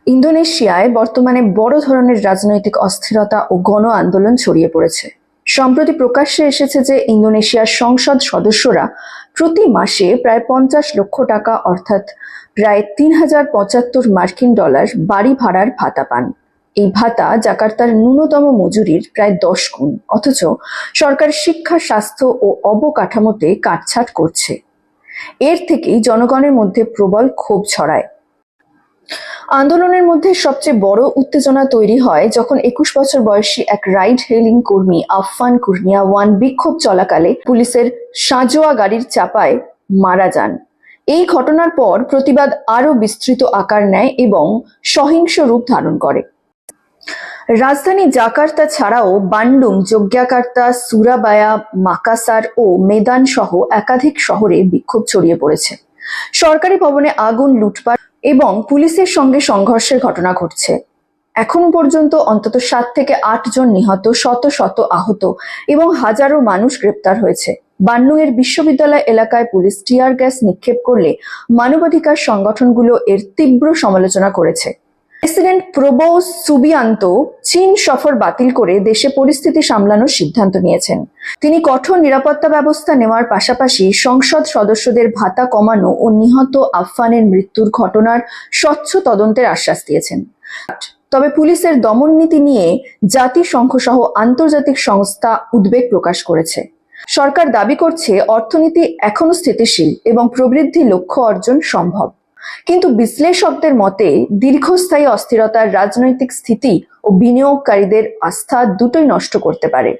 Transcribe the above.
ইন্দোনেশিয়ায় বর্তমানে বড় ধরনের রাজনৈতিক অস্থিরতা ও গণ আন্দোলন ছড়িয়ে পড়েছে। সম্প্রতি প্রকাশ্যে এসেছে যে ইন্দোনেশিয়ার সংসদ সদস্যরা প্রতি মাসে প্রায় 50 লক্ষ টাকা অর্থাৎ প্রায় 3075 মার্কিন ডলার বাড়ি ভাড়ার ভাতা পান। এই ভাতা জাকার্তার ন্যূনতম মজুরির প্রায় 10 গুণ, অথচ সরকার শিক্ষা, স্বাস্থ্য ও অবকাঠামোতে কাটছাঁট করছে। এর থেকেই জনগণের মধ্যে প্রবল ক্ষোভ ছড়ায়। আন্দোলনের মধ্যে সবচেয়ে বড় উত্তেজনা তৈরি হয় যখন 21 বছর বয়সী এক রাইড হেলিং কর্মী আফফান কুর্নিয়াওয়ান বিক্ষোভ চলাকালে পুলিশের সাঁজোয়া গাড়ির চাপায় মারা যান। এই ঘটনার পর প্রতিবাদ আরো বিস্তৃত আকার নেয় এবং সহিংস রূপ ধারণ করে। রাজধানী জাকার্তা ছাড়াও বান্ডুং, যজ্ঞাকার্তা, সুরাবায়া, মাকাসার ও মেদান সহ একাধিক শহরে বিক্ষোভ ছড়িয়ে পড়েছে। সরকারি ভবনে আগুন, লুটপাট এবং পুলিশের সঙ্গে সংঘর্ষের ঘটনা ঘটছে। এখনো পর্যন্ত অন্তত 7 থেকে 8 জন নিহত, শত শত আহত এবং হাজারো মানুষ গ্রেপ্তার হয়েছে। বান্ডুং এর বিশ্ববিদ্যালয় এলাকায় পুলিশ টিয়ার গ্যাস নিক্ষেপ করলে মানবাধিকার সংগঠনগুলো এর তীব্র সমালোচনা করেছে। প্রেসিডেন্ট প্রবোও সুবিয়ান্তো চীন সফর বাতিল করে দেশে পরিস্থিতি সামলানোর সিদ্ধান্ত নিয়েছেন। তিনি কঠোর নিরাপত্তা ব্যবস্থা নেওয়ার পাশাপাশি সংসদ সদস্যদের ভাতা কমানো ও নিহত আফফানের মৃত্যুর ঘটনার স্বচ্ছ তদন্তের আশ্বাস দিয়েছেন। তবে পুলিশের দমন নীতি নিয়ে জাতিসংঘ সহ আন্তর্জাতিক সংস্থা উদ্বেগ প্রকাশ করেছে। সরকার দাবি করছে অর্থনীতি এখনো স্থিতিশীল এবং প্রবৃদ্ধি লক্ষ্য অর্জন সম্ভব, কিন্তু বিশ্লেষকদের মতে দীর্ঘস্থায়ী অস্থিরতার রাজনৈতিক স্থিতি ও বিনিয়োগকারীদের আস্থা দুটোই নষ্ট করতে পারে।